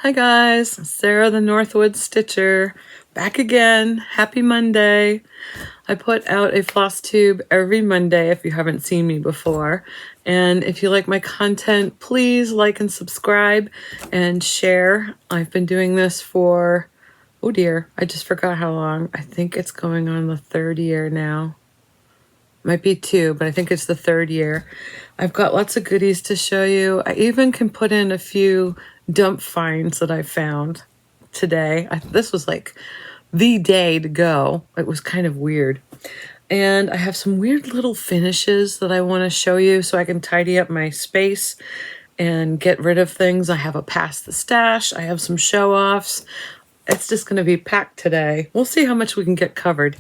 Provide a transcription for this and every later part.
Hi guys, Sarah the Northwoods Stitcher, back again. Happy Monday. I put out a Flosstube every Monday if you haven't seen me before. And if you like my content, please like and subscribe and share. I've been doing this for, oh dear, I just forgot how long. I think it's going on the third year now. Might be two, but I think it's the third year. I've got lots of goodies to show you. I even can put in a few dump finds that I found today. This was like the day to go. It was kind of weird. And I have some weird little finishes that I want to show you so I can tidy up my space and get rid of things. I have a Pass the Stash. I have some Showoffs. It's just going to be packed today. We'll see how much we can get covered.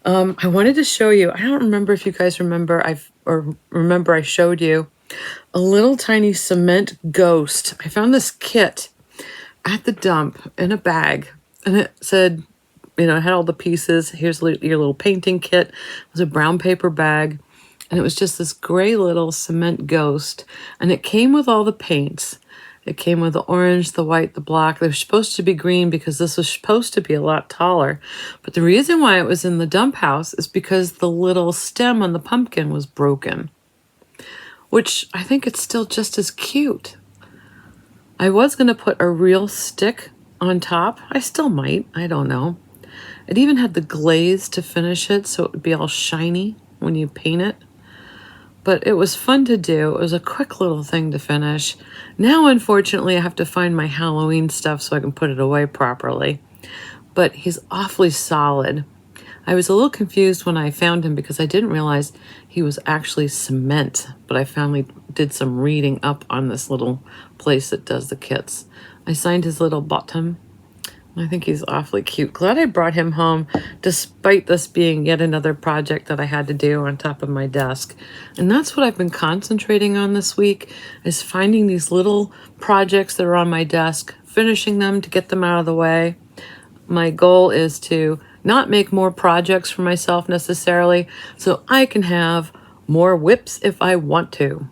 I wanted to show you, I don't remember if you guys remember, I showed you a little tiny cement ghost. I found this kit at the dump in a bag, and it said, you know, it had all the pieces. Here's your little painting kit. It was a brown paper bag, and it was just this gray little cement ghost, and it came with all the paints. It came with the orange, the white, the black. They were supposed to be green because this was supposed to be a lot taller. But the reason why it was in the dump house is because the little stem on the pumpkin was broken, which I think it's still just as cute. I was going to put a real stick on top. I still might. I don't know. It even had the glaze to finish it, so it would be all shiny when you paint it. But it was fun to do. It was a quick little thing to finish. Now, unfortunately, I have to find my Halloween stuff so I can put it away properly. But he's awfully solid. I was a little confused when I found him because I didn't realize he was actually cement. But I finally did some reading up on this little place that does the kits. I signed his little bottom. I think he's awfully cute. Glad I brought him home, despite this being yet another project that I had to do on top of my desk. And that's what I've been concentrating on this week, is finding these little projects that are on my desk, finishing them to get them out of the way. My goal is to not make more projects for myself necessarily, so I can have more whips if I want to.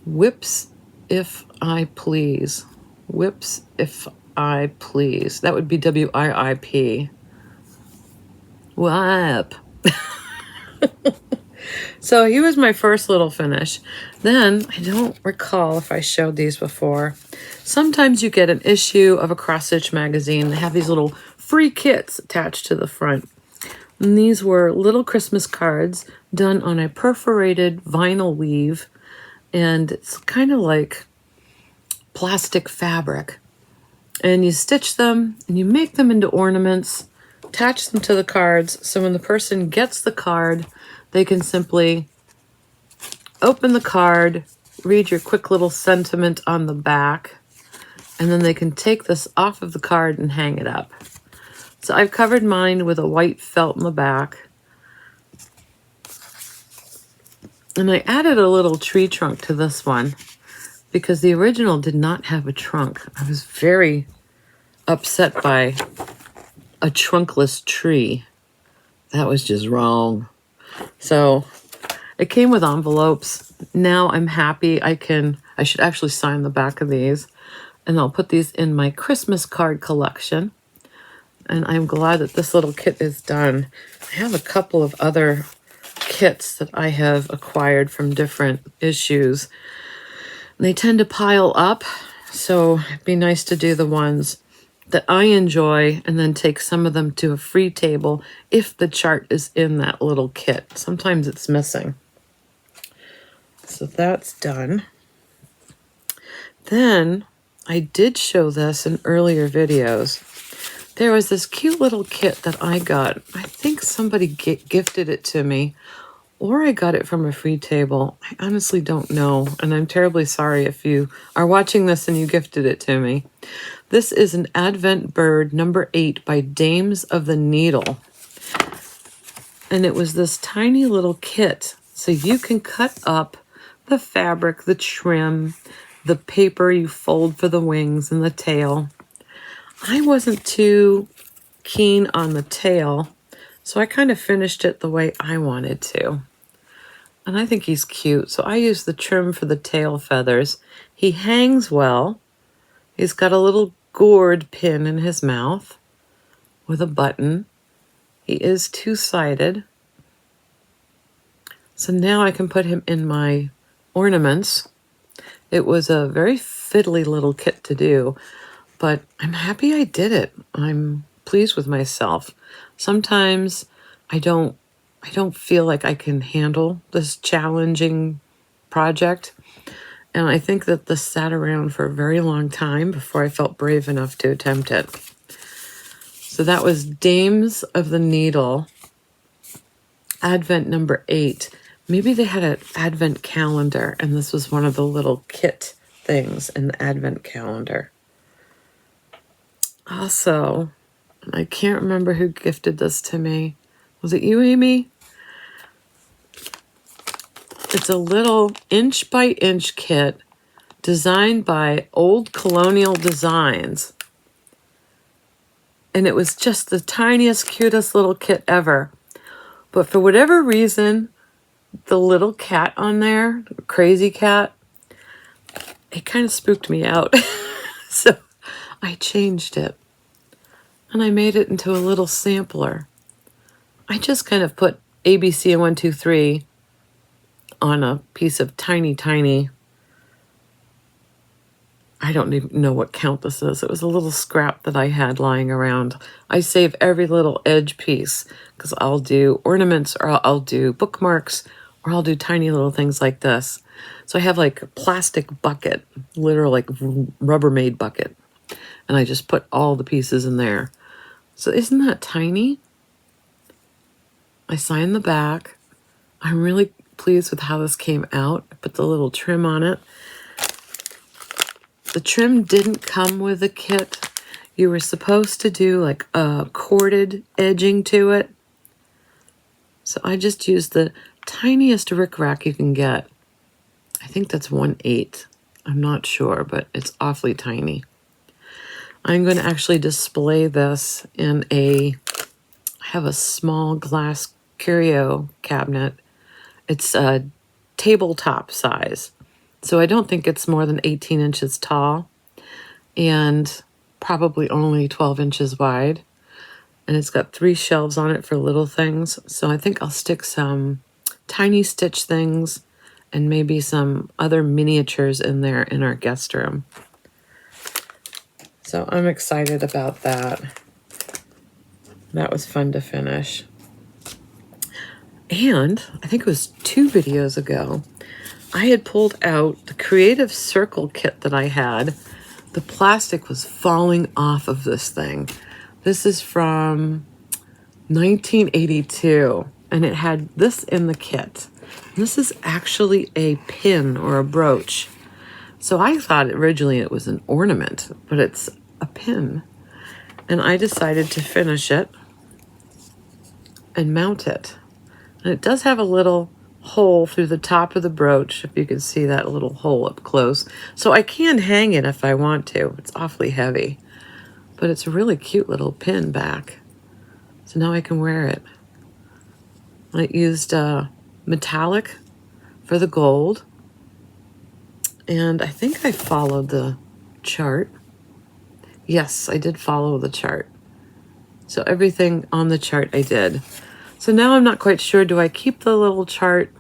Whips if I please. Whips if I please. That would be WIIP. WIP. So he was my first little finish. Then, I don't recall if I showed these before. Sometimes you get an issue of a cross-stitch magazine. They have these little free kits attached to the front. And these were little Christmas cards done on a perforated vinyl weave. And it's kind of like plastic fabric. And you stitch them and you make them into ornaments, attach them to the cards. So when the person gets the card, they can simply open the card, read your quick little sentiment on the back, and then they can take this off of the card and hang it up. So I've covered mine with a white felt in the back. And I added a little tree trunk to this one, because the original did not have a trunk. I was very upset by a trunkless tree. That was just wrong. So it came with envelopes. Now I'm happy. I should actually sign the back of these, and I'll put these in my Christmas card collection. And I'm glad that this little kit is done. I have a couple of other kits that I have acquired from different issues. They tend to pile up, so it'd be nice to do the ones that I enjoy and then take some of them to a free table if the chart is in that little kit. Sometimes it's missing. So that's done. Then I did show this in earlier videos. There was this cute little kit that I got. I think somebody gifted it to me, or I got it from a free table. I honestly don't know, and I'm terribly sorry if you are watching this and you gifted it to me. This is an Advent Bird number 8 by Dames of the Needle. And it was this tiny little kit, so you can cut up the fabric, the trim, the paper you fold for the wings and the tail. I wasn't too keen on the tail, so I kind of finished it the way I wanted to. And I think he's cute, so I used the trim for the tail feathers. He hangs well. He's got a little gourd pin in his mouth with a button. He is two-sided. So now I can put him in my ornaments. It was a very fiddly little kit to do, but I'm happy I did it. I'm pleased with myself. Sometimes I don't feel like I can handle this challenging project. And I think that this sat around for a very long time before I felt brave enough to attempt it. So that was Dames of the Needle, Advent number 8. Maybe they had an Advent calendar, and this was one of the little kit things in the Advent calendar. Also, I can't remember who gifted this to me. Was it you, Amy? It's a little inch-by-inch kit designed by Old Colonial Designs. And it was just the tiniest, cutest little kit ever. But for whatever reason, the little cat on there, crazy cat, it kind of spooked me out. So I changed it. And I made it into a little sampler. I just kind of put ABC and 1, 2, 3 on a piece of tiny, I don't even know what count this is. It was a little scrap that I had lying around. I save every little edge piece because I'll do ornaments, or I'll do bookmarks, or I'll do tiny little things like this. So I have like a plastic bucket, literal like Rubbermaid bucket. And I just put all the pieces in there. So isn't that tiny? I signed the back. I'm really pleased with how this came out. I put the little trim on it. The trim didn't come with the kit. You were supposed to do like a corded edging to it. So I just used the tiniest rickrack you can get. I think that's 1/8. I'm not sure, but it's awfully tiny. I'm going to actually display this in I have a small glass curio cabinet. It's a tabletop size. So I don't think it's more than 18 inches tall and probably only 12 inches wide. And it's got 3 shelves on it for little things. So I think I'll stick some tiny stitch things and maybe some other miniatures in there in our guest room. So I'm excited about that. That was fun to finish. And I think it was 2 videos ago, I had pulled out the Creative Circle kit that I had. The plastic was falling off of this thing. This is from 1982, and it had this in the kit. This is actually a pin or a brooch. So I thought originally it was an ornament, but it's a pin. And I decided to finish it and mount it. And it does have a little hole through the top of the brooch, if you can see that little hole up close. So I can hang it if I want to. It's awfully heavy. But it's a really cute little pin back. So now I can wear it. I used metallic for the gold. And I think I followed the chart. Yes, I did follow the chart. So everything on the chart I did. So now I'm not quite sure, do I keep the little chart?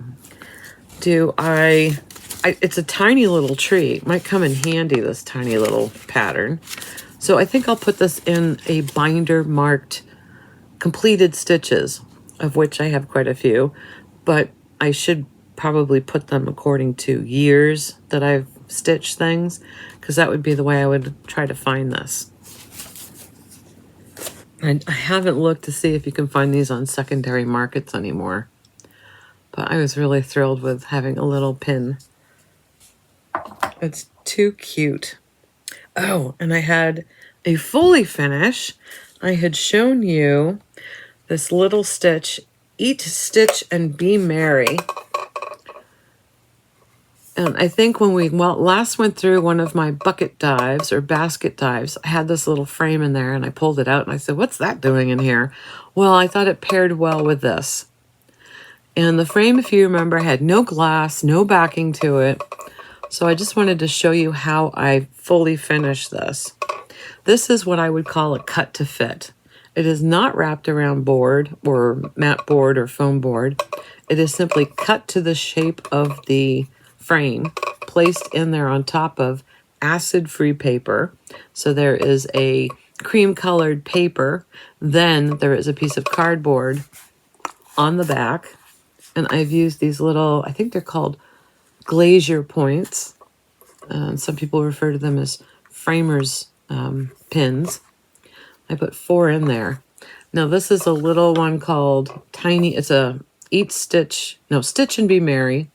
Do it's a tiny little tree. It might come in handy, this tiny little pattern. So I think I'll put this in a binder marked completed stitches, of which I have quite a few, but I should probably put them according to years that I've stitched things, because that would be the way I would try to find this. I haven't looked to see if you can find these on secondary markets anymore. But I was really thrilled with having a little pin. It's too cute. Oh, and I had a fully finish. I had shown you this little stitch, Eat, Stitch, and Be Merry. And I think when we last went through one of my bucket dives or basket dives, I had this little frame in there and I pulled it out and I said, what's that doing in here? Well, I thought it paired well with this. And the frame, if you remember, had no glass, no backing to it, So I just wanted to show you how I fully finished this. This is what I would call a cut to fit. It is not wrapped around board or mat board or foam board. It is simply cut to the shape of the frame, placed in there on top of acid-free paper. So there is a cream-colored paper. Then there is a piece of cardboard on the back. And I've used these little, I think they're called glazier points. Some people refer to them as framers pins. I put 4 in there. Now this is a little one called Tiny, it's a Stitch and Be Merry,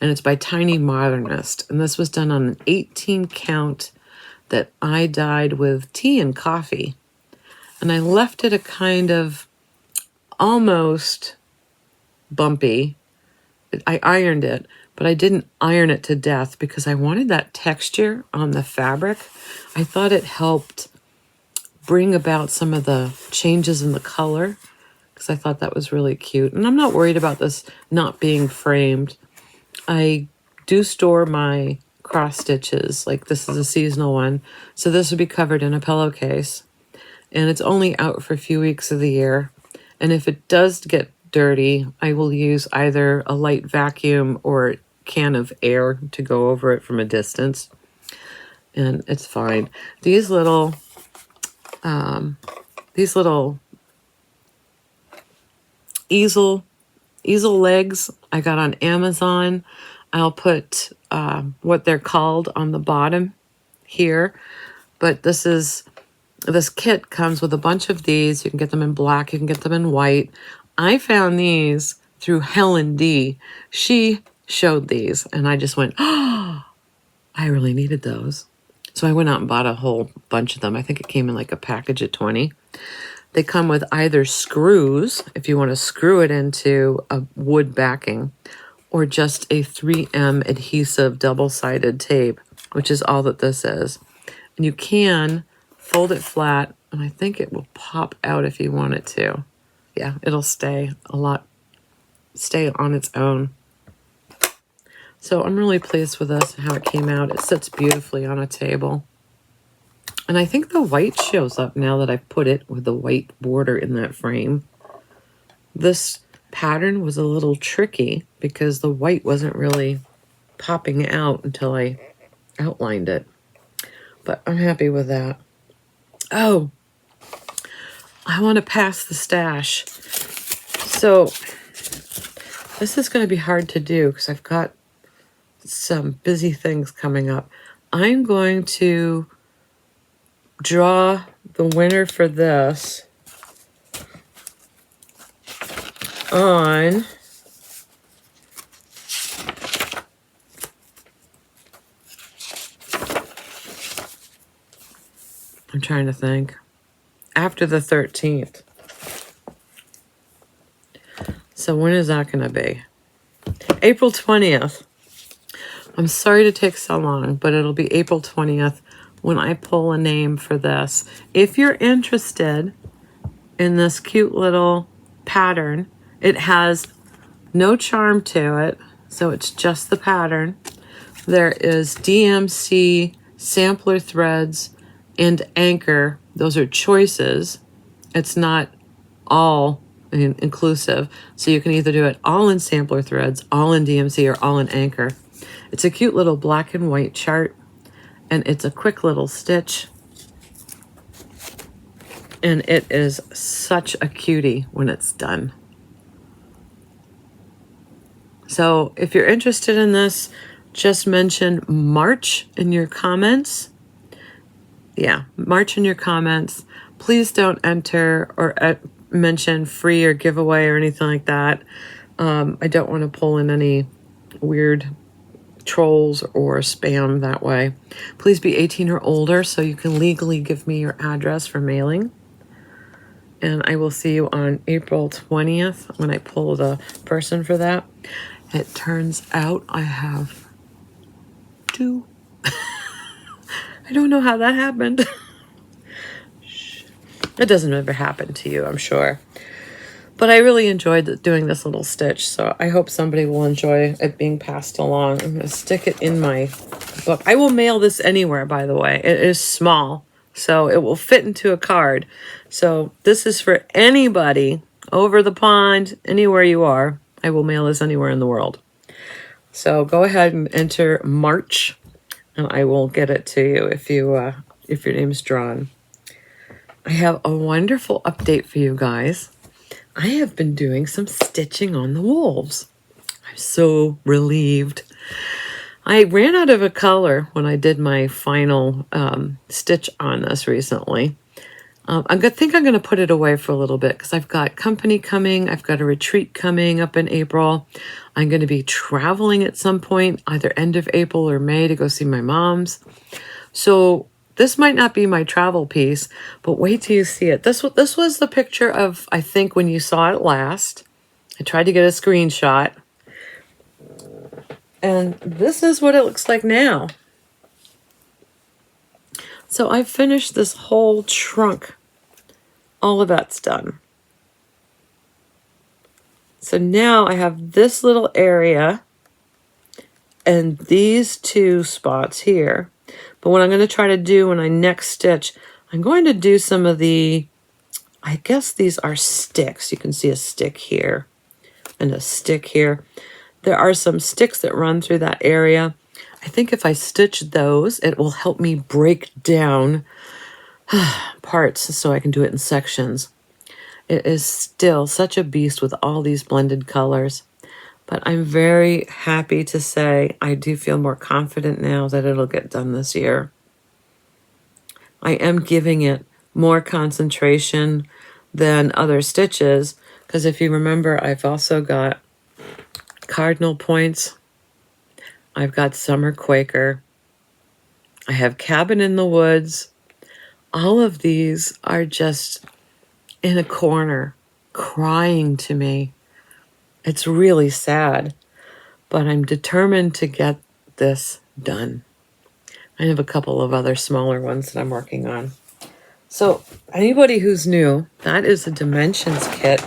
and it's by Tiny Modernist. And this was done on an 18 count that I dyed with tea and coffee. And I left it a kind of almost bumpy. I ironed it, but I didn't iron it to death because I wanted that texture on the fabric. I thought it helped bring about some of the changes in the color because I thought that was really cute. And I'm not worried about this not being framed. I do store my cross stitches, like this is a seasonal one, so this would be covered in a pillowcase. And it's only out for a few weeks of the year. And if it does get dirty, I will use either a light vacuum or a can of air to go over it from a distance. And it's fine. These little easel legs I got on Amazon. I'll put what they're called on the bottom here. But this kit comes with a bunch of these. You can get them in black, you can get them in white. I found these through Helen D. She showed these and I just went, oh, I really needed those. So I went out and bought a whole bunch of them. I think it came in like a package of 20. They come with either screws, if you want to screw it into a wood backing, or just a 3M adhesive double-sided tape, which is all that this is. And you can fold it flat, and I think it will pop out if you want it to. Yeah, it'll stay on its own. So I'm really pleased with this and how it came out. It sits beautifully on a table. And I think the white shows up now that I've put it with the white border in that frame. This pattern was a little tricky because the white wasn't really popping out until I outlined it. But I'm happy with that. Oh, I want to pass the stash. So this is going to be hard to do because I've got some busy things coming up. I'm going to draw the winner for this on I'm trying to think. After the 13th. So when is that going to be? April 20th. I'm sorry to take so long, but it'll be April 20th when I pull a name for this. If you're interested in this cute little pattern, it has no charm to it, so it's just the pattern. There is DMC sampler threads and anchor. Those are choices. It's not all inclusive, so you can either do it all in sampler threads, all in DMC, or all in anchor. It's a cute little black and white chart, and it's a quick little stitch, and it is such a cutie when it's done. So if you're interested in this, just mention March in your comments. Yeah, March in your comments. Please don't enter or mention free or giveaway or anything like that. I don't want to pull in any weird trolls or spam that way. Please be 18 or older so you can legally give me your address for mailing. And I will see you on April 20th when I pull the person for that. It turns out I have 2. I don't know how that happened. It doesn't ever happen to you, I'm sure. But I really enjoyed doing this little stitch, so I hope somebody will enjoy it being passed along. I'm going to stick it in my book. I will mail this anywhere, by the way. It is small, so it will fit into a card. So this is for anybody over the pond, anywhere you are. I will mail this anywhere in the world. So go ahead and enter March, and I will get it to you if your name's drawn. I have a wonderful update for you guys. I have been doing some stitching on the wolves. I'm so relieved. I ran out of a color when I did my final stitch on this recently. I think I'm going to put it away for a little bit because I've got company coming. I've got a retreat coming up in April. I'm going to be traveling at some point, either end of April or May, to go see my mom's. So this might not be my travel piece, but wait till you see it. This was the picture of, I think, when you saw it last. I tried to get a screenshot. And this is what it looks like now. So I finished this whole trunk. All of that's done. So now I have this little area and these two spots here. But what I'm going to try to do when I next stitch, I'm going to do some of the, I guess these are sticks. You can see a stick here and a stick here. There are some sticks that run through that area. I think if I stitch those, it will help me break down parts so I can do it in sections. It is still such a beast with all these blended colors. But I'm very happy to say I do feel more confident now that it'll get done this year. I am giving it more concentration than other stitches because if you remember, I've also got cardinal points. I've got summer Quaker. I have cabin in the woods. All of these are just in a corner crying to me. It's really sad, but I'm determined to get this done. I have a couple of other smaller ones that I'm working on. So anybody who's new, that is a Dimensions kit.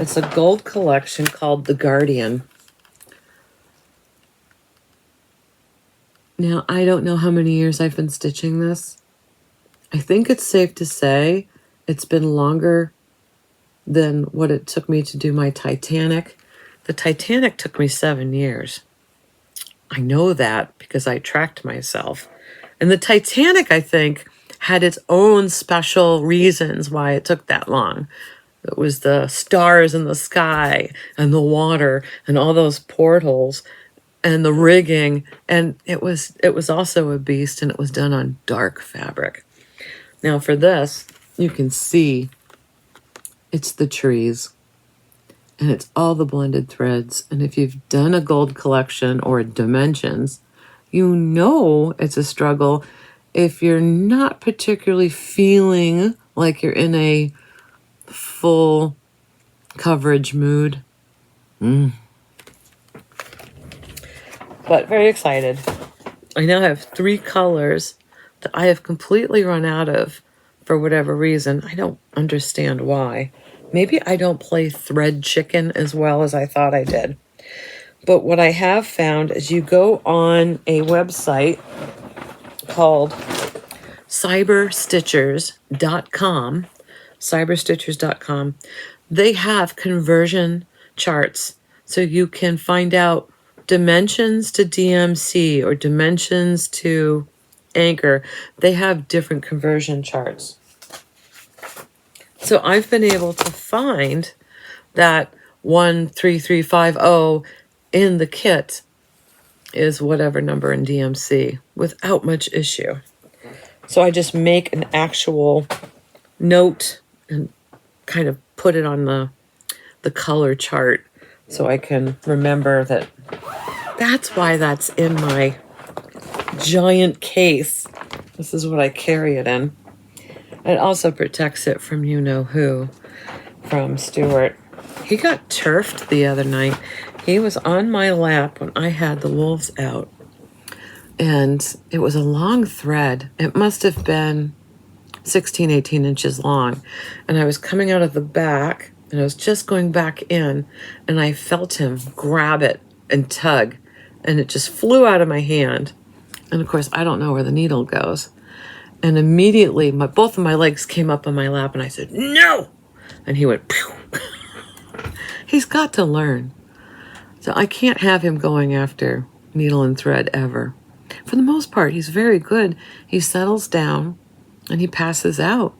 It's a gold collection called The Guardian. Now, I don't know how many years I've been stitching this. I think it's safe to say it's been longer than what it took me to do my Titanic. The Titanic took me 7 years. I know that because I tracked myself. And the Titanic, I think, had its own special reasons why it took that long. It was the stars in the sky and the water and all those portholes and the rigging. And it was also a beast, and it was done on dark fabric. Now for this, you can see it's the trees and it's all the blended threads. And if you've done a gold collection or Dimensions, you know it's a struggle if you're not particularly feeling like you're in a full coverage mood. But very excited. I now have 3 colors that I have completely run out of for whatever reason. I don't understand why. Maybe I don't play thread chicken as well as I thought I did. But what I have found is you go on a website called cyberstitchers.com. cyberstitchers.com. They have conversion charts, so you can find out dimensions to DMC or dimensions to anchor. They have different conversion charts. So I've been able to find that 13350 in the kit is whatever number in DMC without much issue. So I just make an actual note and kind of put it on the color chart so I can remember that that's why that's in my giant case. This is what I carry it in. It also protects it from you-know-who, from Stuart. He got turfed the other night. He was on my lap when I had the wolves out. And it was a long thread. It must have been 16, 18 inches long. And I was coming out of the back, And I was just going back in, and I felt him grab it and tug, and it just flew out of my hand. And of course, I don't know where the needle goes. And immediately, both of my legs came up on my lap, and I said, "No!" And he went, pew. He's got to learn. So I can't have him going after needle and thread ever. For the most part, he's very good. He settles down, and he passes out.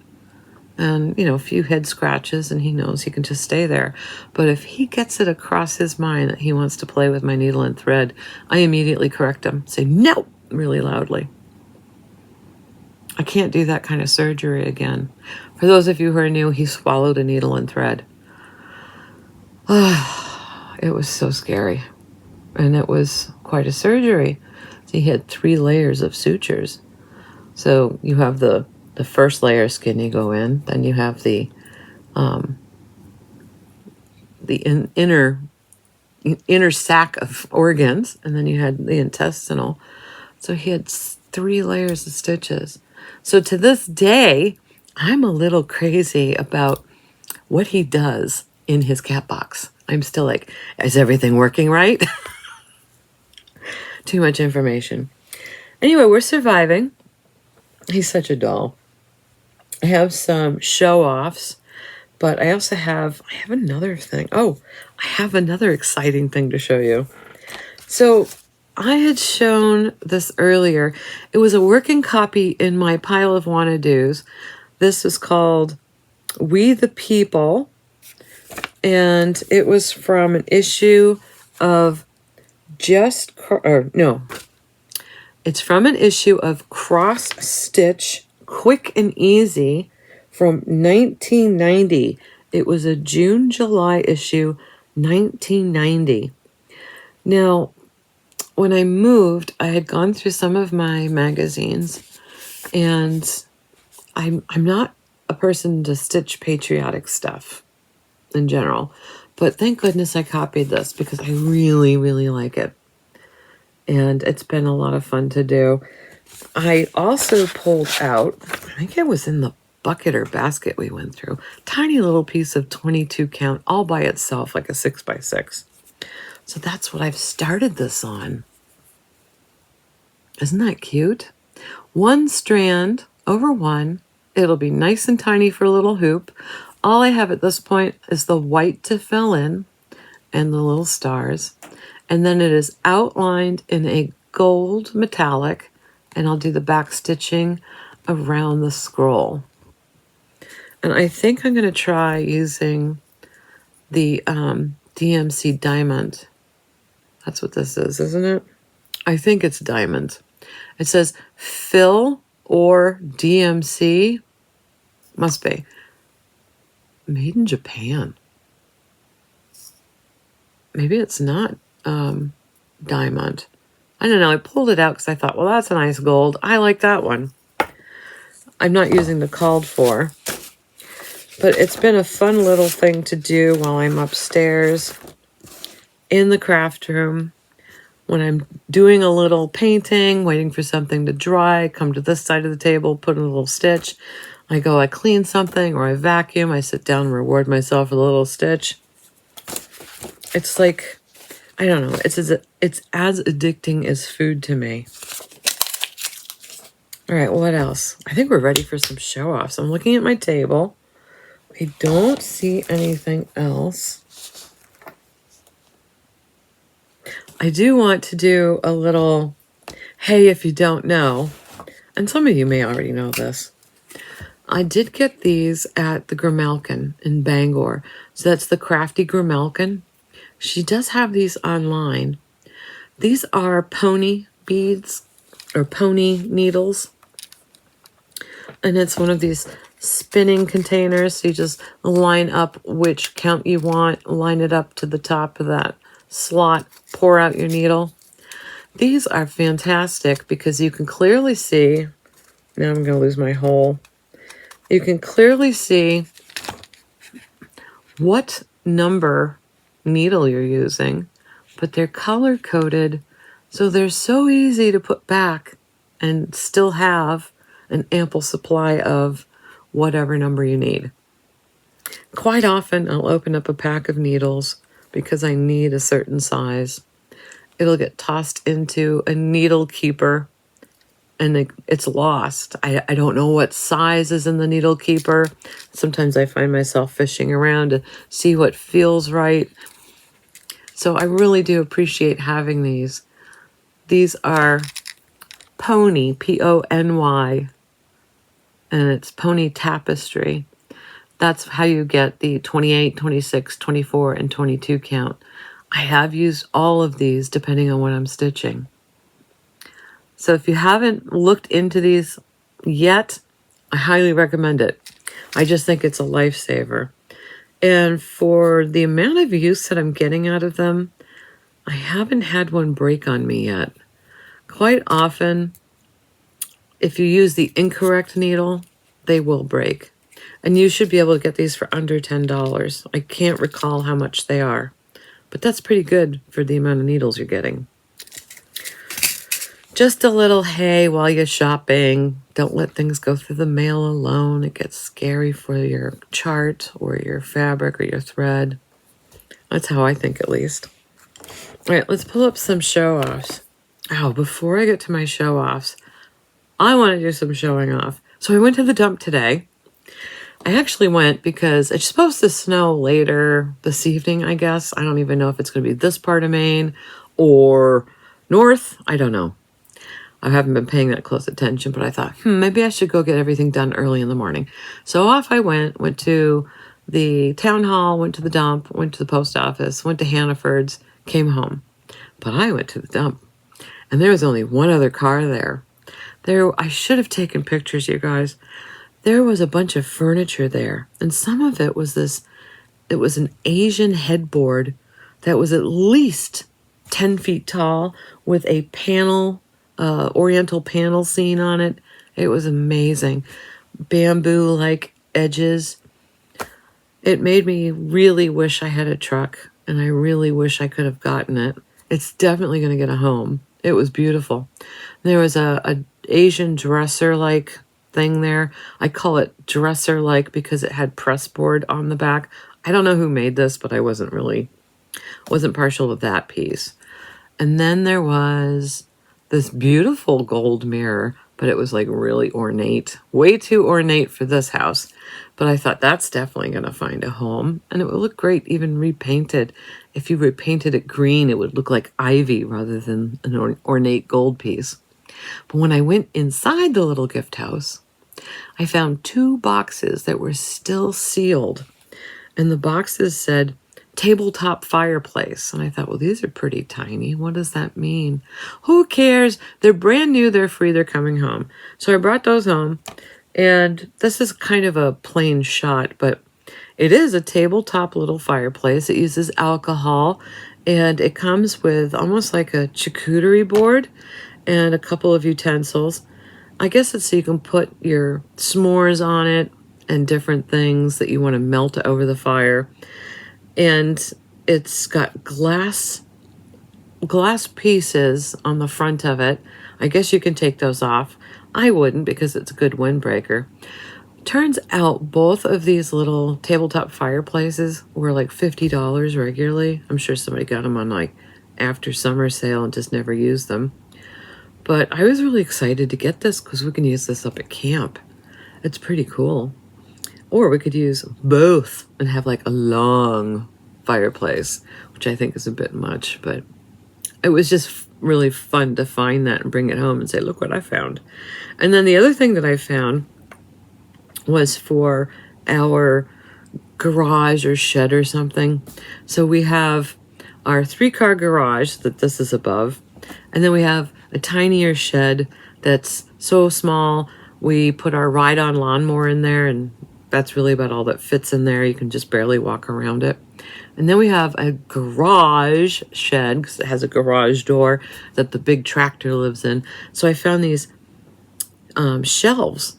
And, a few head scratches, and he knows he can just stay there. But if he gets it across his mind that he wants to play with my needle and thread, I immediately correct him, say, "No!" really loudly. I can't do that kind of surgery again. For those of you who are new, he swallowed a needle and thread. It was so scary. And it was quite a surgery. He had 3 layers of sutures. So you have the first layer of skin you go in, then you have the inner sac of organs, and then you had the intestinal. So he had 3 layers of stitches. So to this day, I'm a little crazy about what he does in his cat box. I'm still like, is everything working right? Too much information. Anyway, we're surviving. He's such a doll. I have some Showoffs, but I also have another thing. Oh, I have another exciting thing to show you. So I had shown this earlier. It was a working copy in my pile of Wannados. This was called We the People, and it was from an issue of it's from an issue of Cross Stitch Quick and Easy from 1990. It was a June-July issue, 1990. Now, when I moved, I had gone through some of my magazines, and I'm not a person to stitch patriotic stuff in general, but thank goodness I copied this because I really, really like it. And it's been a lot of fun to do. I also pulled out, I think it was in the bucket or basket we went through, tiny little piece of 22 count all by itself, like a 6x6. So that's what I've started this on. Isn't that cute? 1 strand over 1. It'll be nice and tiny for a little hoop. All I have at this point is the white to fill in and the little stars. And then it is outlined in a gold metallic, and I'll do the back stitching around the scroll. And I think I'm going to try using the DMC diamond. That's what this is, isn't it? I think it's diamond. It says fill or DMC. Must be. Made in Japan. Maybe it's not diamond. I don't know. I pulled it out because I thought, well, that's a nice gold. I like that one. I'm not using the called for. But it's been a fun little thing to do while I'm upstairs in the craft room. When I'm doing a little painting, waiting for something to dry, come to this side of the table, put in a little stitch. I clean something, or I vacuum. I sit down and reward myself with a little stitch. It's like, I don't know, it's as addicting as food to me. All right, what else? I think we're ready for some show-offs. I'm looking at my table. I don't see anything else. I do want to do a little, hey, if you don't know, and some of you may already know this, I did get these at the Grimalkin in Bangor. So that's the Crafty Grimalkin. She does have these online. These are pony beads or pony needles. And it's one of these spinning containers. So you just line up which count you want, line it up to the top of that slot, pour out your needle. These are fantastic because you can clearly see, now I'm going to lose my hole. You can clearly see what number needle you're using, but they're color-coded, so they're so easy to put back and still have an ample supply of whatever number you need. Quite often I'll open up a pack of needles because I need a certain size. It'll get tossed into a needle keeper and it's lost. I don't know what size is in the needle keeper. Sometimes I find myself fishing around to see what feels right. So I really do appreciate having these. These are Pony, Pony, and it's Pony Tapestry. That's how you get the 28, 26, 24, and 22 count. I have used all of these depending on what I'm stitching. So if you haven't looked into these yet, I highly recommend it. I just think it's a lifesaver. And for the amount of use that I'm getting out of them, I haven't had one break on me yet. Quite often, if you use the incorrect needle, they will break. And you should be able to get these for under $10. I can't recall how much they are, but that's pretty good for the amount of needles you're getting. Just a little hey while you're shopping. Don't let things go through the mail alone. It gets scary for your chart or your fabric or your thread. That's how I think, at least. All right, let's pull up some show-offs. Oh, before I get to my show-offs, I want to do some showing off. So I went to the dump today. I actually went because it's supposed to snow later this evening, I guess. I don't even know if it's going to be this part of Maine or north. I don't know. I haven't been paying that close attention, but I thought, maybe I should go get everything done early in the morning. So off I went to the town hall, went to the dump, went to the post office, went to Hannaford's, came home. But I went to the dump, and there was only one other car there. I should have taken pictures, you guys. There was a bunch of furniture there, and some of it was it was an Asian headboard that was at least 10 feet tall with a panel, oriental panel scene on it. It was amazing. Bamboo-like edges. It made me really wish I had a truck, and I really wish I could have gotten it. It's definitely going to get a home. It was beautiful. There was a Asian dresser-like thing there. I call it dresser-like because it had pressboard on the back. I don't know who made this, but I wasn't partial to that piece. And then there was this beautiful gold mirror, but it was like really ornate. Way too ornate for this house. But I thought that's definitely going to find a home. And it would look great even repainted. If you repainted it green, it would look like ivy rather than an ornate gold piece. But when I went inside the little gift house, I found 2 boxes that were still sealed. And the boxes said, tabletop fireplace. And I thought, well, these are pretty tiny. What does that mean? Who cares? They're brand new. They're free. They're coming home. So I brought those home. And this is kind of a plain shot, but it is a tabletop little fireplace. It uses alcohol. And it comes with almost like a charcuterie board and a couple of utensils. I guess it's so you can put your s'mores on it and different things that you want to melt over the fire. And it's got glass pieces on the front of it. I guess you can take those off. I wouldn't because it's a good windbreaker. Turns out both of these little tabletop fireplaces were like $50 regularly. I'm sure somebody got them on like after summer sale and just never used them. But I was really excited to get this because we can use this up at camp. It's pretty cool. Or we could use both and have like a long fireplace, which I think is a bit much. But it was just really fun to find that and bring it home and say, look what I found. And then the other thing that I found was for our garage or shed or something. So we have our 3-car garage that this is above. And then we have a tinier shed that's so small. We put our ride-on lawnmower in there, and that's really about all that fits in there. You can just barely walk around it. And then we have a garage shed because it has a garage door that the big tractor lives in. So I found these shelves,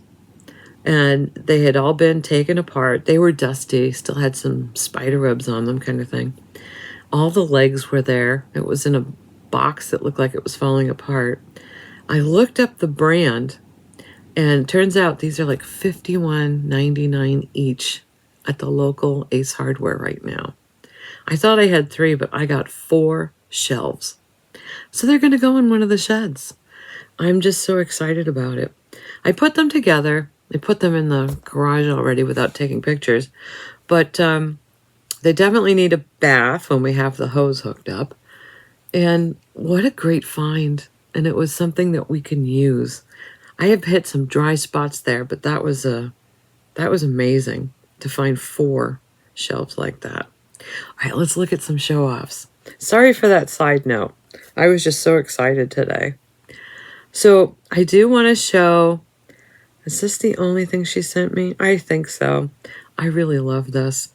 and they had all been taken apart. They were dusty, still had some spider webs on them kind of thing. All the legs were there. It was in a box that looked like it was falling apart. I looked up the brand, and it turns out these are like $51.99 each. at the local Ace Hardware right now. I thought I had 3, but I got 4 shelves. So they're going to go in one of the sheds. I'm just so excited about it. I put them together. I put them in the garage already without taking pictures. But they definitely need a bath when we have the hose hooked up. And what a great find. And it was something that we can use. I have hit some dry spots there, but that was amazing to find 4 shelves like that. All right, let's look at some show-offs. Sorry for that side note. I was just so excited today. So I do want to show, is this the only thing she sent me? I think so. I really love this.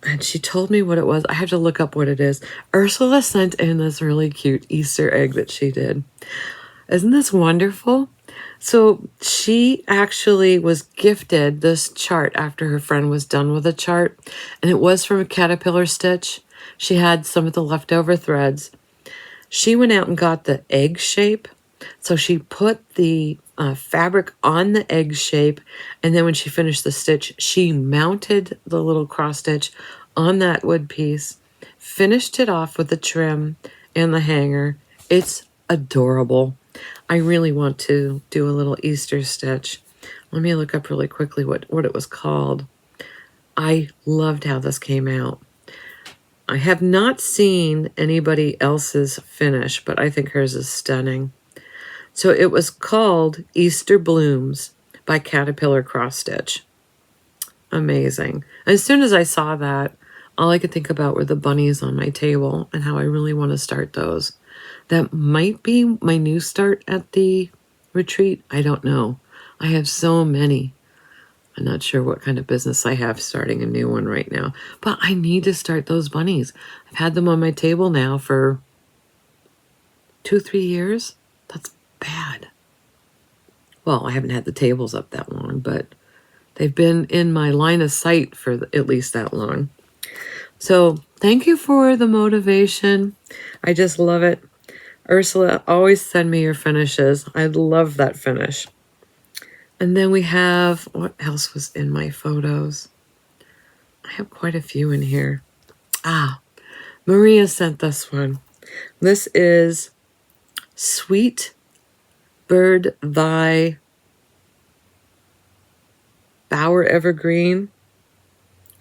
And she told me what it was. I have to look up what it is. Ursula sent in this really cute Easter egg that she did. Isn't this wonderful? So she actually was gifted this chart after her friend was done with a chart. And it was from a caterpillar stitch. She had some of the leftover threads. She went out and got the egg shape. So she put the fabric on the egg shape, and then when she finished the stitch, she mounted the little cross stitch on that wood piece, finished it off with the trim and the hanger. It's adorable. I really want to do a little Easter stitch. Let me look up really quickly what it was called. I loved how this came out. I have not seen anybody else's finish, but I think hers is stunning. So it was called Easter Blooms by Caterpillar Cross Stitch. Amazing. As soon as I saw that, all I could think about were the bunnies on my table and how I really want to start those. That might be my new start at the retreat. I don't know. I have so many. I'm not sure what kind of business I have starting a new one right now. But I need to start those bunnies. I've had them on my table now for 2-3 years. That's bad. Well, I haven't had the tables up that long, but they've been in my line of sight for at least that long. So thank you for the motivation. I just love it. Ursula, always send me your finishes. I love that finish. And then we have, what else was in my photos? I have quite a few in here. Maria sent this one. This is Sweet Bird Thy Bower Evergreen.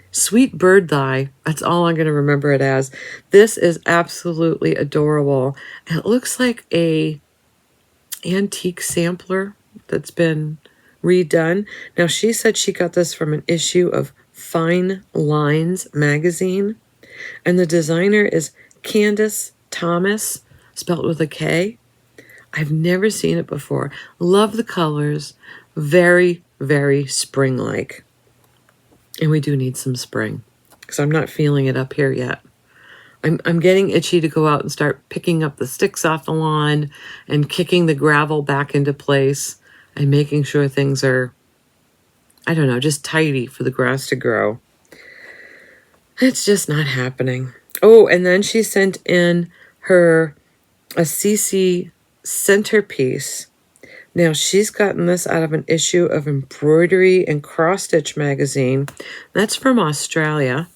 Sweet Bird Thy. That's all I'm going to remember it as. This is absolutely adorable. And it looks like a antique sampler that's been redone. Now, she said she got this from an issue of Fine Lines magazine. And the designer is Candace Thomas, spelled with a K. I've never seen it before. Love the colors. Very, very spring-like. And we do need some spring because I'm not feeling it up here yet. I'm getting itchy to go out and start picking up the sticks off the lawn and kicking the gravel back into place and making sure things are, I don't know, just tidy for the grass to grow. It's just not happening. Oh, and then she sent in a CC centerpiece. Now, she's gotten this out of an issue of Embroidery and Cross Stitch magazine. That's from Australia.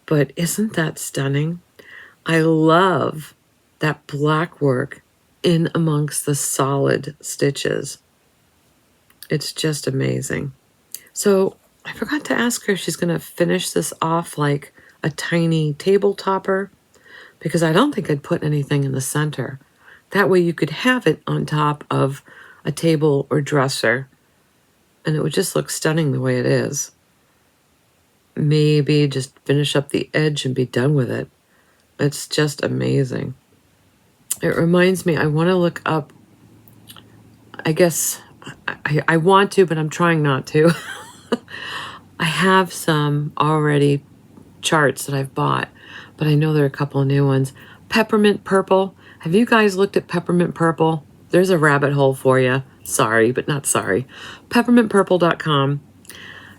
But isn't that stunning? I love that black work in amongst the solid stitches. It's just amazing. So I forgot to ask her if she's going to finish this off like a tiny table topper, because I don't think I'd put anything in the center. That way you could have it on top of a table or dresser, and it would just look stunning the way it is. Maybe just finish up the edge and be done with it. It's just amazing. It reminds me, I want to look up, I guess, I want to, but I'm trying not to. I have some already charts that I've bought, but I know there are a couple of new ones. Peppermint Purple. Have you guys looked at Peppermint Purple? There's a rabbit hole for you. Sorry, but not sorry. Peppermintpurple.com.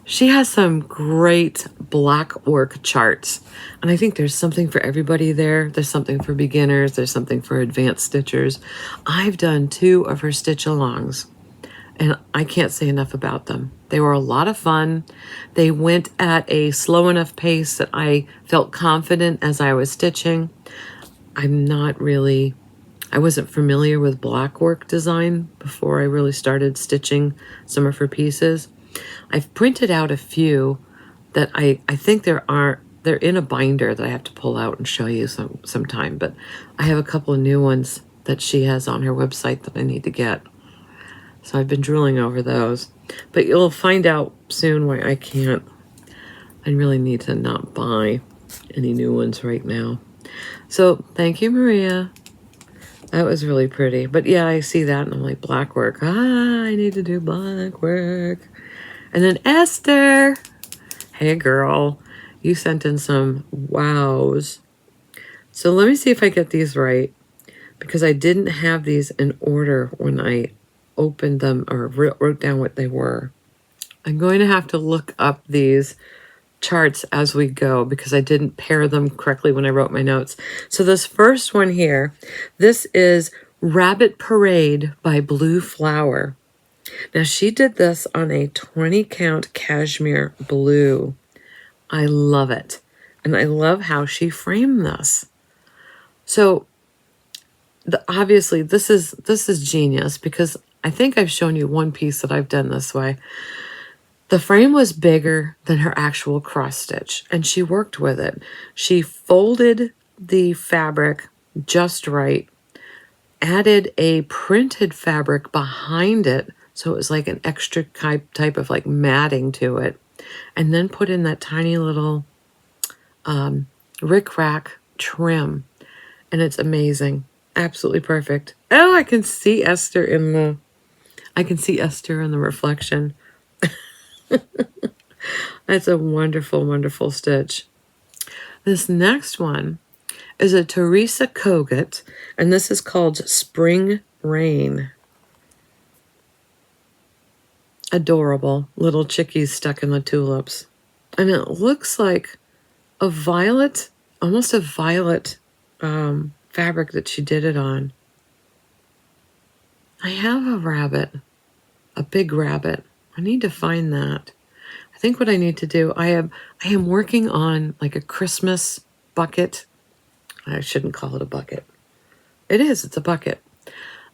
She has some great black work charts. And I think there's something for everybody there. There's something for beginners. There's something for advanced stitchers. I've done 2 of her stitch alongs, and I can't say enough about them. They were a lot of fun. They went at a slow enough pace that I felt confident as I was stitching. I wasn't familiar with blockwork design before I really started stitching some of her pieces. I've printed out a few that I think they're in a binder that I have to pull out and show you sometime, but I have a couple of new ones that she has on her website that I need to get. So I've been drilling over those. But you'll find out soon why I really need to not buy any new ones right now. So thank you, Maria. That was really pretty. But yeah, I see that and I'm like, black work. I need to do black work. And then Esther. Hey, girl. You sent in some wows. So let me see if I get these right, because I didn't have these in order when I opened them or wrote down what they were. I'm going to have to look up these charts as we go because I didn't pair them correctly when I wrote my notes. So this first one here, this is Rabbit Parade by Blue Flower. Now she did this on a 20 count cashmere blue. I love it. And I love how she framed this. So obviously this is genius, because I think I've shown you one piece that I've done this way. The frame was bigger than her actual cross stitch, and she worked with it. She folded the fabric just right, added a printed fabric behind it, so it was like an extra type of like matting to it, and then put in that tiny little rickrack trim, and it's amazing. Absolutely perfect. Oh, I can see Esther in the reflection. That's a wonderful, wonderful stitch. This next one is a Teresa Kogut, and this is called Spring Rain. Adorable little chickies stuck in the tulips. And it looks like a violet, almost a violet fabric that she did it on. I have a rabbit, a big rabbit. I need to find that. I think what I need to do, I am working on like a Christmas bucket. I shouldn't call it a bucket. It's a bucket.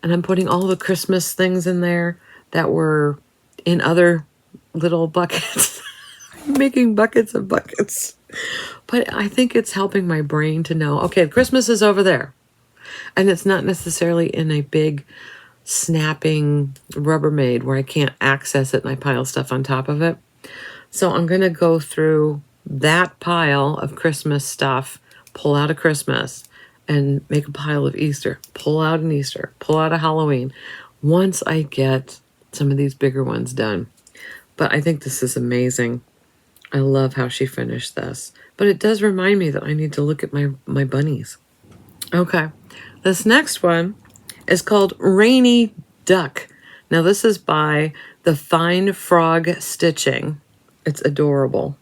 And I'm putting all the Christmas things in there that were in other little buckets. I'm making buckets of buckets. But I think it's helping my brain to know, okay, Christmas is over there. And it's not necessarily in a big snapping Rubbermaid where I can't access it and I pile stuff on top of it. So I'm going to go through that pile of Christmas stuff, pull out a Christmas, and make a pile of Easter, pull out an Easter, pull out a Halloween, once I get some of these bigger ones done. But I think this is amazing. I love how she finished this. But it does remind me that I need to look at my bunnies. Okay, this next one is called Rainy Duck. Now this is by the Fine Frog Stitching. It's adorable.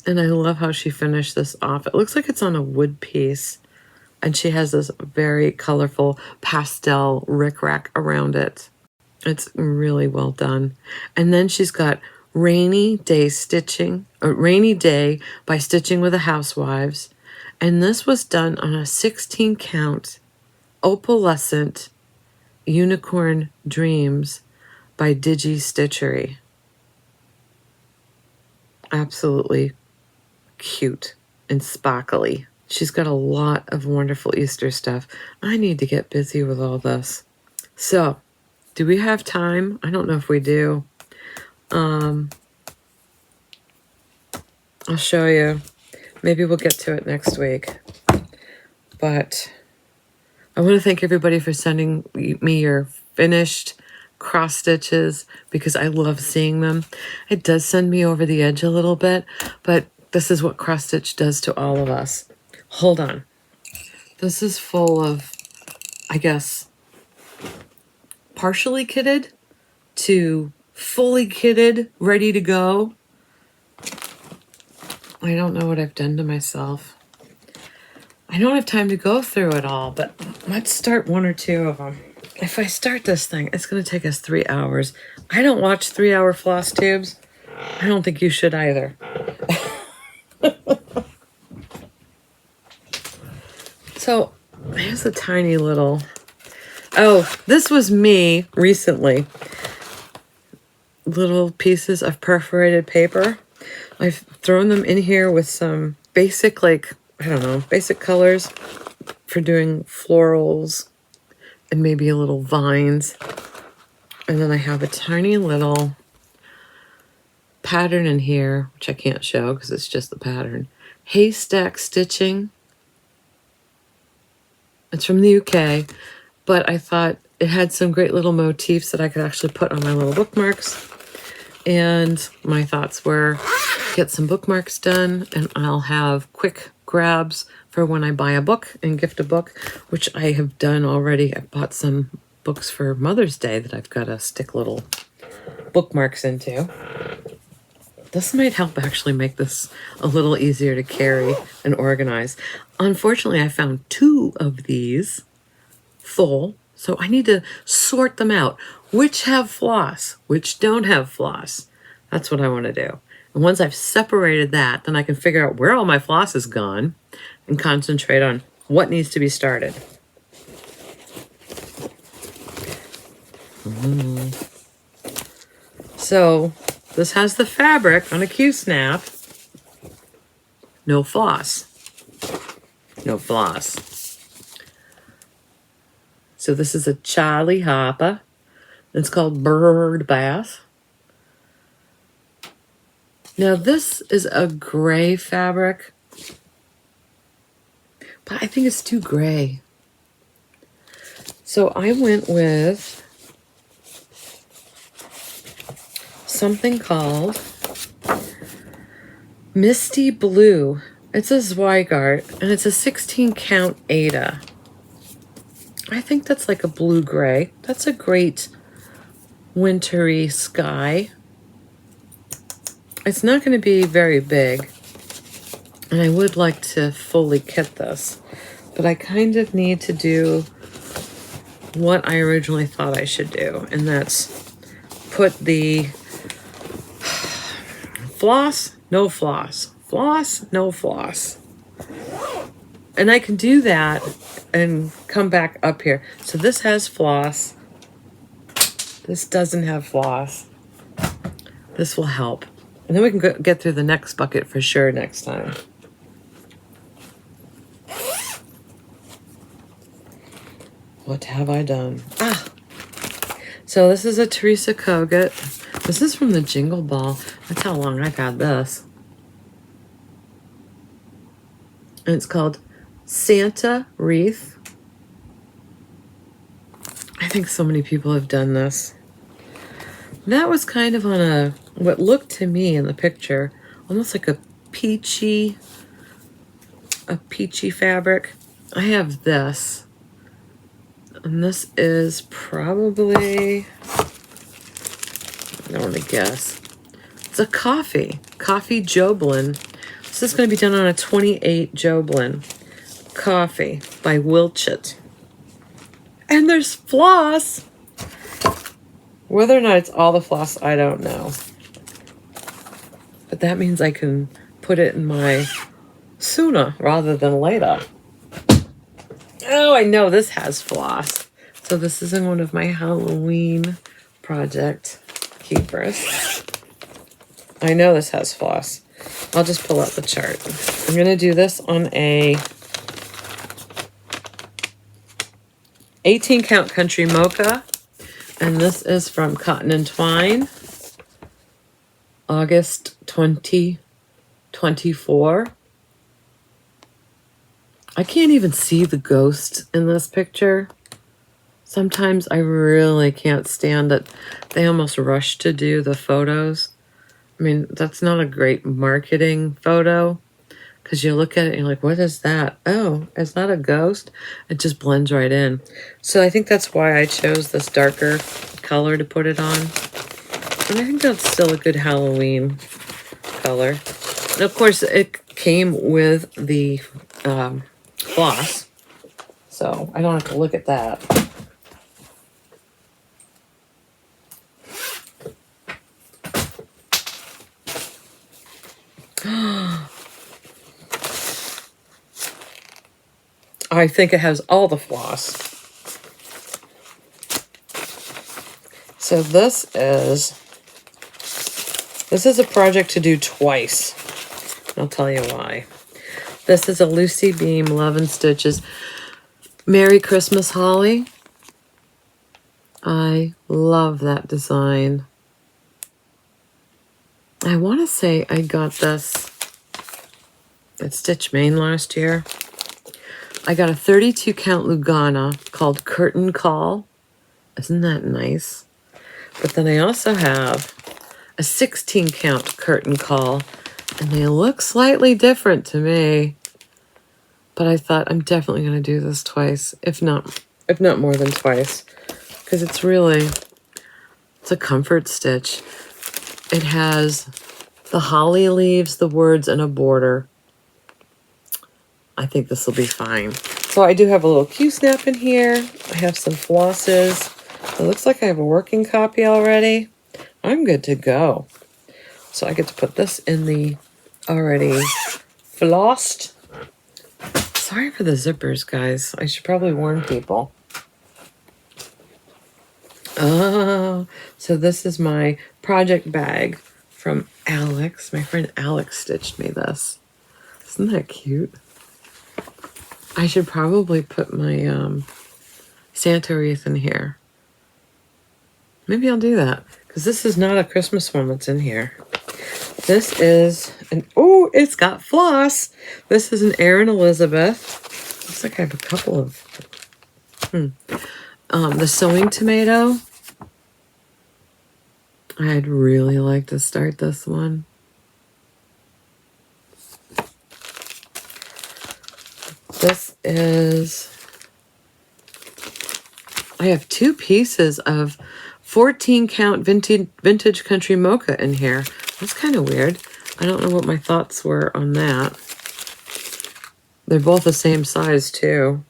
And I love how she finished this off. It looks like it's on a wood piece. And she has this very colorful pastel rickrack around it. It's really well done. And then she's got Rainy Day by Stitching with the Housewives. And this was done on a 16 count opalescent Unicorn Dreams by Digi Stitchery. Absolutely cute and sparkly. She's got a lot of wonderful Easter stuff. I need to get busy with all this. So, do we have time? I don't know if we do. I'll show you. Maybe we'll get to it next week. But I want to thank everybody for sending me your finished cross stitches, because I love seeing them. It does send me over the edge a little bit, but this is what cross stitch does to all of us. Hold on. This is full of, I guess, partially kitted to fully kitted, ready to go. I don't know what I've done to myself. I don't have time to go through it all, but let's start one or two of them. If I start this thing, it's going to take us 3 hours. I don't watch 3-hour floss tubes. I don't think you should either. So here's a tiny little, oh, this was me recently. Little pieces of perforated paper. I've thrown them in here with some basic, like, I don't know, basic colors for doing florals and maybe a little vines. And then I have a tiny little pattern in here, which I can't show because it's just the pattern. Haystack stitching. It's from the UK, but I thought it had some great little motifs that I could actually put on my little bookmarks. And my thoughts were get some bookmarks done, and I'll have quick grabs for when I buy a book and gift a book, which I have done already. I bought some books for Mother's Day that I've got to stick little bookmarks into. This might help actually make this a little easier to carry and organize. Unfortunately, I found 2 of these full, so I need to sort them out. Which have floss, which don't have floss. That's what I want to do. And once I've separated that, then I can figure out where all my floss is gone and concentrate on what needs to be started. So this has the fabric on a Q-snap. No floss. No floss. So this is a Charlie Harper. It's called Bird Bath. Now this is a gray fabric, but I think it's too gray. So I went with something called Misty Blue. It's a Zweigart, and it's a 16 count Aida. I think that's like a blue-gray. That's a great wintry sky. It's not going to be very big, and I would like to fully kit this, but I kind of need to do what I originally thought I should do, and that's put the floss, no floss, floss, no floss. And I can do that and come back up here. So this has floss. This doesn't have floss. This will help. And then we can get through the next bucket for sure next time. What have I done? Ah! So this is a Teresa Kogut. This is from the Jingle Ball. That's how long I've had this. And it's called Santa Wreath. I think so many people have done this. That was kind of on a, what looked to me in the picture, almost like a peachy fabric. I have this. And this is probably, I don't want to guess. It's a coffee Joblin. This is going to be done on a 28 Joblin. Coffee by Wilchit. And there's floss. Whether or not it's all the floss, I don't know. But that means I can put it in my sooner rather than later. Oh, I know this has floss. So this is in one of my Halloween project keepers. I know this has floss. I'll just pull out the chart. I'm going to do this on a 18 count country mocha. And this is from Cotton and Twine, August 2024. I can't even see the ghost in this picture. Sometimes I really can't stand it. They almost rush to do the photos. I mean, that's not a great marketing photo because you look at it and you're like, what is that? Oh, is that a ghost? It just blends right in. So I think that's why I chose this darker color to put it on. And I think that's still a good Halloween color. And of course, it came with the floss, so I don't have to look at that. I think it has all the floss. So this is a project to do twice. I'll tell you why. This is a Lucy Beam Love and Stitches Merry Christmas Holly. I love that design. I want to say I got this at Stitch Maine last year. I got a 32 count Lugana called Curtain Call. Isn't that nice? But then I also have a 16 count Curtain Call, and they look slightly different to me. But I thought I'm definitely going to do this twice, if not more than twice, because it's a comfort stitch. It has the holly leaves, the words, and a border. I think this will be fine. So I do have a little Q-snap in here. I have some flosses. It looks like I have a working copy already. I'm good to go. So I get to put this in the already flossed. Sorry for the zippers, guys. I should probably warn people. Oh, so this is my project bag from Alex. My friend Alex stitched me this. Isn't that cute? I should probably put my Santa wreath in here. Maybe I'll do that, because this is not a Christmas one that's in here. This is oh, it's got floss. This is an Erin Elizabeth. Looks like I have a couple of the sewing tomato. I'd really like to start this one. This is, I have 2 pieces of 14 count vintage country mocha in here. That's kind of weird. I don't know what my thoughts were on that. They're both the same size too.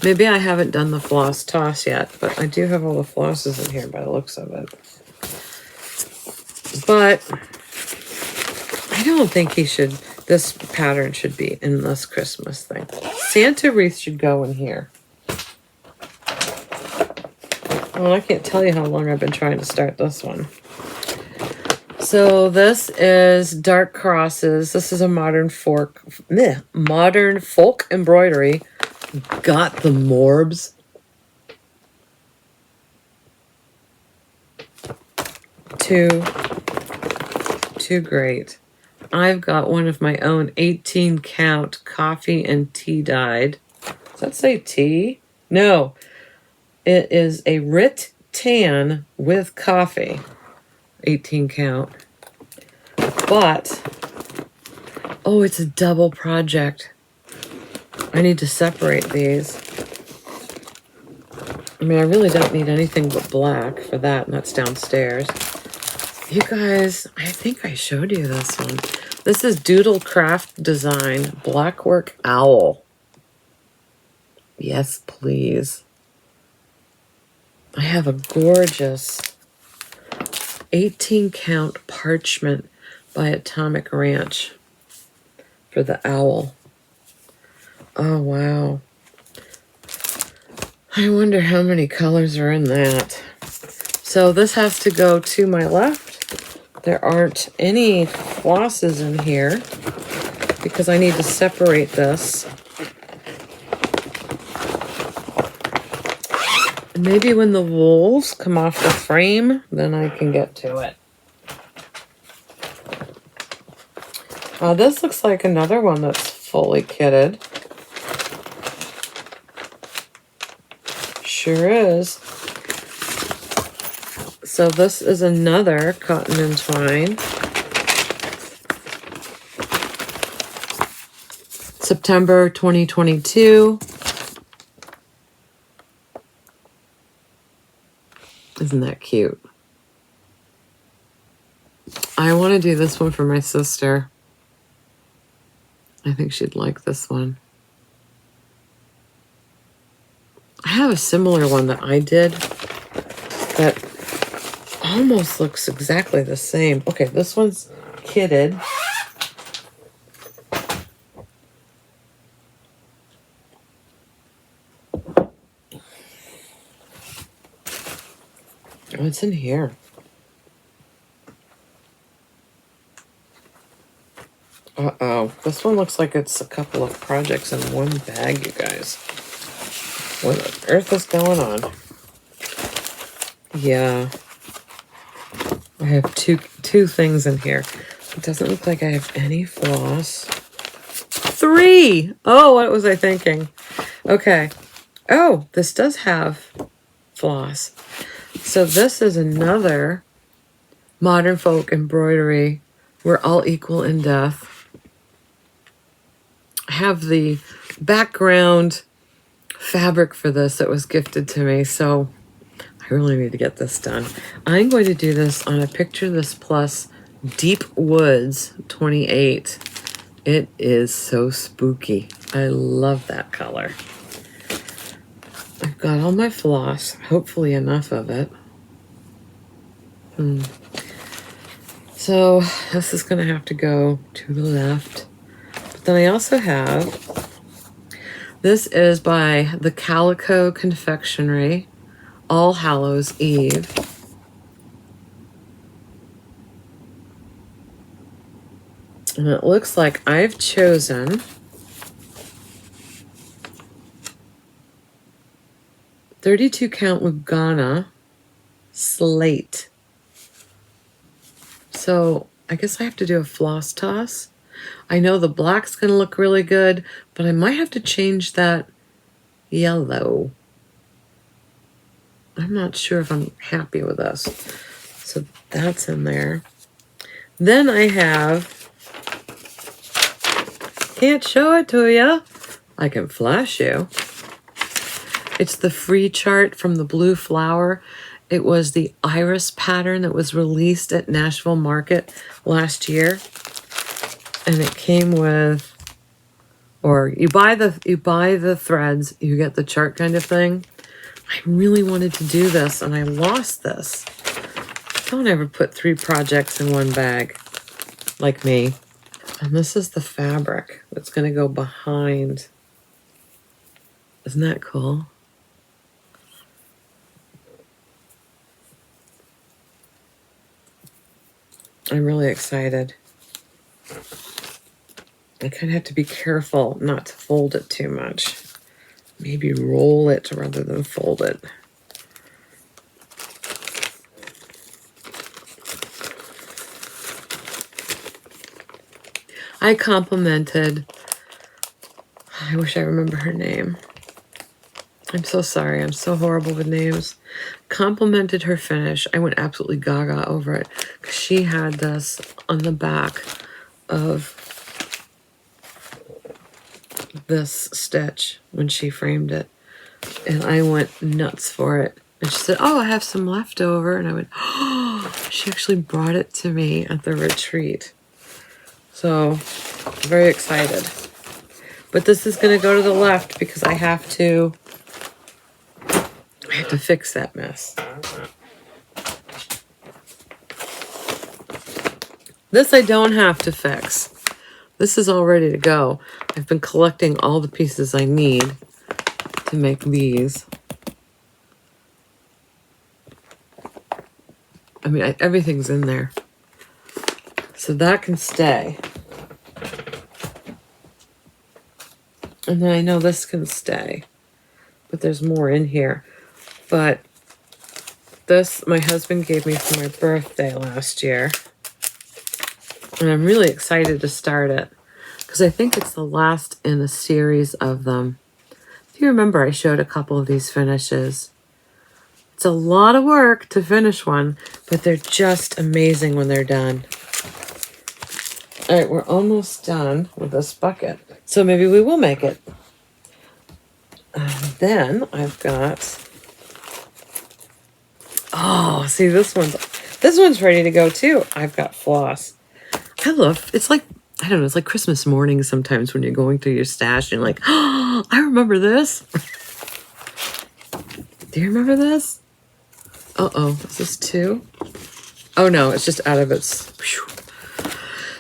Maybe I haven't done the floss toss yet, but I do have all the flosses in here by the looks of it. But I don't think this pattern should be in this Christmas thing. Santa wreath should go in here. Well, I can't tell you how long I've been trying to start this one. So this is Dark Crosses. This is a modern folk embroidery. Got the morbs. Too great. I've got one of my own 18 count coffee and tea dyed. Does that say tea? No. It is a Rit tan with coffee. 18 count. But, oh, it's a double project. I need to separate these. I mean, I really don't need anything but black for that, and that's downstairs. You guys, I think I showed you this one. This is Doodle Craft Design Blackwork Owl. Yes, please. I have a gorgeous 18 count parchment by Atomic Ranch for the owl. Oh, wow. I wonder how many colors are in that. So this has to go to my left. There aren't any flosses in here because I need to separate this. And maybe when the wools come off the frame, then I can get to it. This looks like another one that's fully kitted. Sure is. So this is another cotton and twine. September 2022. Isn't that cute? I want to do this one for my sister. I think she'd like this one. I have a similar one that I did that almost looks exactly the same. Okay, this one's kitted. What's in here? Uh-oh. This one looks like it's a couple of projects in one bag, you guys. What on earth is going on? Yeah. I have two things in here. It doesn't look like I have any floss. 3! Oh, what was I thinking? Okay. Oh, this does have floss. So this is another Modern Folk embroidery. We're all equal in death. I have the background fabric for this that was gifted to me, so I really need to get this done. I'm going to do this on a Picture This Plus Deep Woods 28. It is so spooky. I love that color. I've got all my floss, hopefully enough of it. So this is going to have to go to the left. But then I also have, this is by the Calico Confectionery, All Hallows Eve. And it looks like I've chosen 32 count Lugana slate. So I guess I have to do a floss toss. I know the black's going to look really good, but I might have to change that yellow. I'm not sure if I'm happy with this. So that's in there. Then I have, can't show it to you. I can flash you. It's the free chart from the Blue Flower. It was the iris pattern that was released at Nashville Market last year. And it came with, or you buy the threads, you get the chart kind of thing. I really wanted to do this and I lost this. Don't ever put 3 projects in one bag like me. And this is the fabric that's going to go behind. Isn't that cool? I'm really excited. I kind of have to be careful not to fold it too much. Maybe roll it rather than fold it. I complimented, I wish I remember her name. I'm so sorry. I'm so horrible with names. Complimented her finish. I went absolutely gaga over it because she had this on the back of this stitch when she framed it. And I went nuts for it. And she said, oh, I have some left over. And I went, oh, she actually brought it to me at the retreat. So, very excited. But this is going to go to the left because I have to fix that mess. This I don't have to fix. This is all ready to go. I've been collecting all the pieces I need to make these. I mean, everything's in there. So that can stay. And then I know this can stay. But there's more in here. But this, my husband gave me for my birthday last year. And I'm really excited to start it. Because I think it's the last in a series of them. If you remember, I showed a couple of these finishes. It's a lot of work to finish one, but they're just amazing when they're done. All right, we're almost done with this bucket. So maybe we will make it. Then I've got, oh, see this one's ready to go too. I've got floss. I love, it's like, I don't know, it's like Christmas morning sometimes when you're going through your stash and you're like, oh, I remember this. Do you remember this? Uh-oh, is this 2? Oh no, it's just out of its, whew.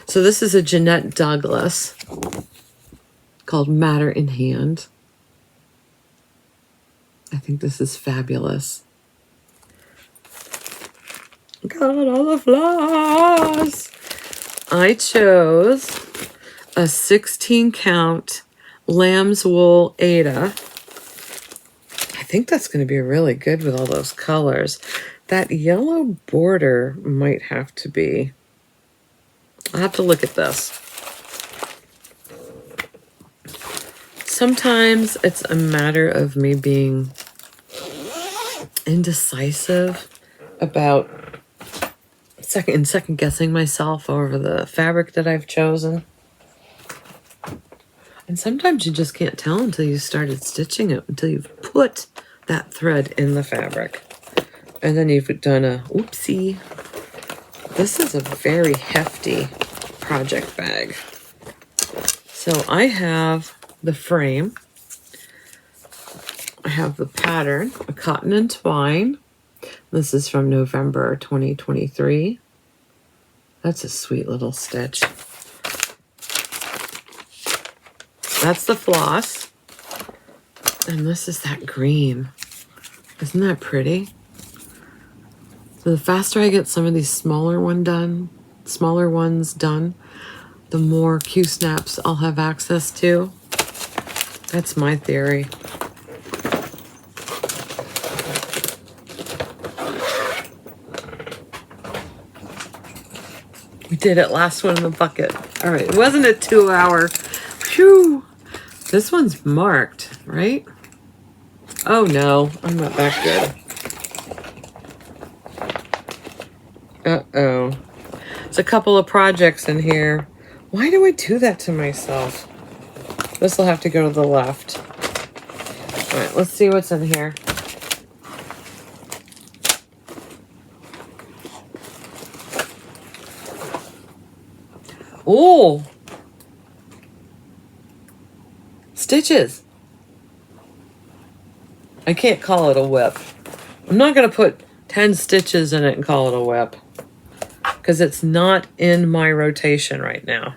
So this is a Jeanette Douglas called Matter in Hand. I think this is fabulous. Got all the floss. I chose a 16 count lamb's wool Ada. I think that's going to be really good with all those colors. That yellow border might have to be. I'll have to look at this. Sometimes it's a matter of me being indecisive about second guessing myself over the fabric that I've chosen. And sometimes you just can't tell until you started stitching it, until you've put that thread in the fabric. And then you've done a oopsie. This is a very hefty project bag. So I have the frame. I have the pattern, a cotton and twine. This is from November 2023. That's a sweet little stitch. That's the floss. And this is that green. Isn't that pretty? So the faster I get some of these smaller ones done, the more Q-snaps I'll have access to. That's my theory. We did it, last one in the bucket. All right, it wasn't a 2 hour. Phew. This one's marked, right? Oh no, I'm not that good. Uh-oh. There's a couple of projects in here. Why do I do that to myself? This will have to go to the left. All right, let's see what's in here. Oh! Stitches. I can't call it a whip. I'm not going to put 10 stitches in it and call it a whip, because it's not in my rotation right now.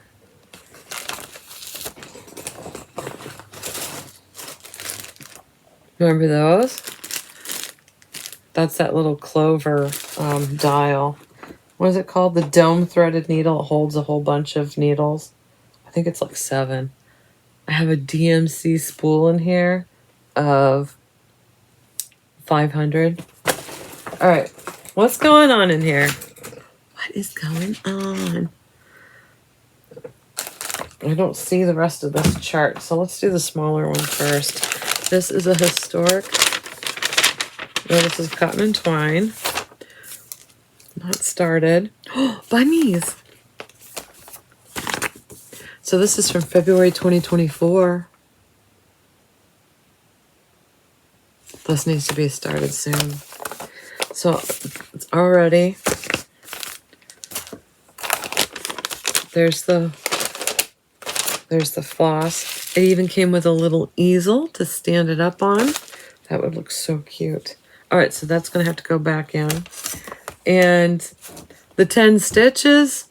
Remember those? That's that little clover dial. What is it called? The dome threaded needle. It holds a whole bunch of needles. I think it's like 7. I have a DMC spool in here of 500. All right, what's going on in here? What is going on? I don't see the rest of this chart, so let's do the smaller one first. This is a historic. No, this is cotton and twine. Not started. Oh, bunnies! So this is from February 2024. This needs to be started soon. So it's already. There's the floss. It even came with a little easel to stand it up on. That would look so cute. All right, so that's going to have to go back in. And the 10 stitches,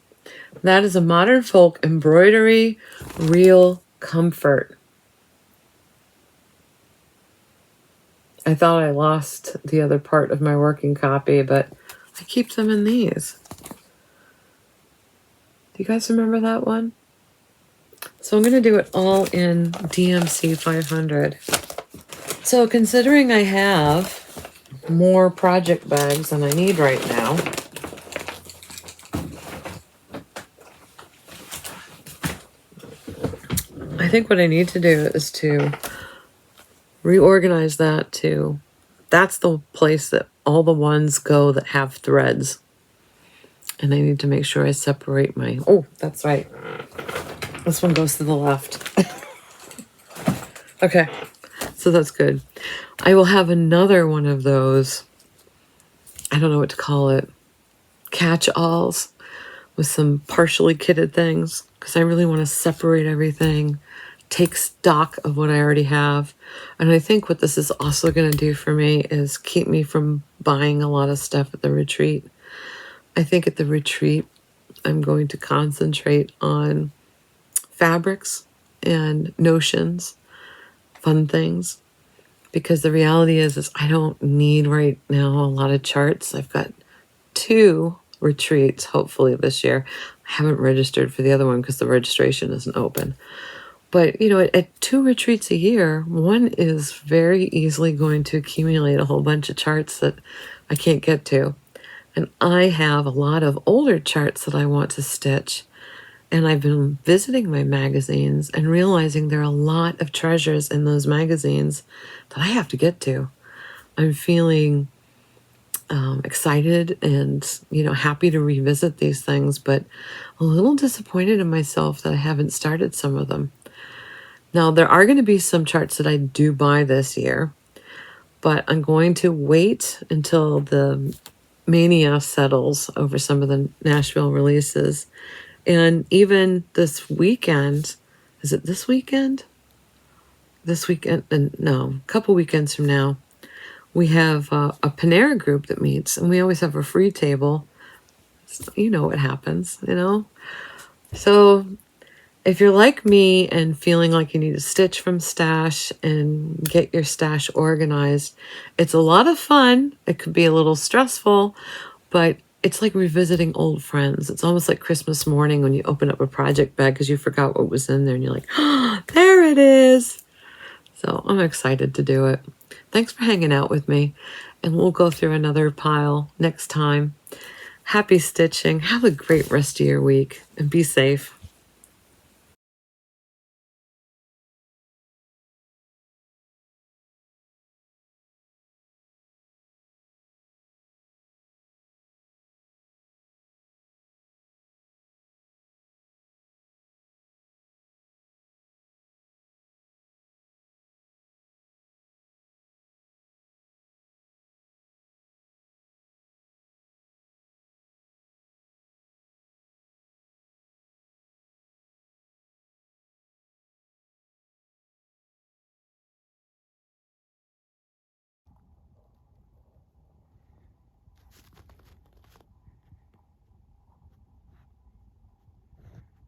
that is a Modern Folk embroidery real comfort. I thought I lost the other part of my working copy, but I keep them in these. Do you guys remember that one? So I'm going to do it all in DMC 500. So considering I have more project bags than I need right now, I think what I need to do is to reorganize that to, that's the place that all the ones go that have threads. And I need to make sure I separate my, oh, that's right. This one goes to the left. Okay, so that's good. I will have another one of those, I don't know what to call it, catch-alls with some partially kitted things, because I really want to separate everything, take stock of what I already have. And I think what this is also going to do for me is keep me from buying a lot of stuff at the retreat. I think at the retreat, I'm going to concentrate on fabrics and notions, fun things, because the reality is I don't need right now a lot of charts. I've got 2 retreats, hopefully this year. I haven't registered for the other one because the registration isn't open. But, you know, at 2 retreats a year, one is very easily going to accumulate a whole bunch of charts that I can't get to. And I have a lot of older charts that I want to stitch. And I've been visiting my magazines and realizing there are a lot of treasures in those magazines that I have to get to. I'm feeling excited and, you know, happy to revisit these things, but a little disappointed in myself that I haven't started some of them. Now, there are going to be some charts that I do buy this year, but I'm going to wait until the mania settles over some of the Nashville releases. And even this weekend, is it this weekend? This weekend, no, a couple weekends from now, we have a Panera group that meets, and we always have a free table. So, you know what happens, you know? So if you're like me and feeling like you need to stitch from stash and get your stash organized, it's a lot of fun. It could be a little stressful, but it's like revisiting old friends. It's almost like Christmas morning when you open up a project bag because you forgot what was in there and you're like, oh, there it is. So I'm excited to do it. Thanks for hanging out with me, and we'll go through another pile next time. Happy stitching. Have a great rest of your week and be safe.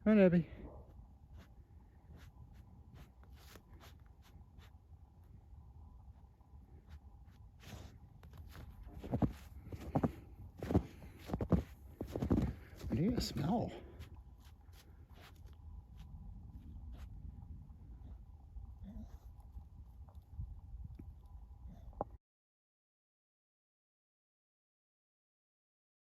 Hi, Debbie. What do you smell?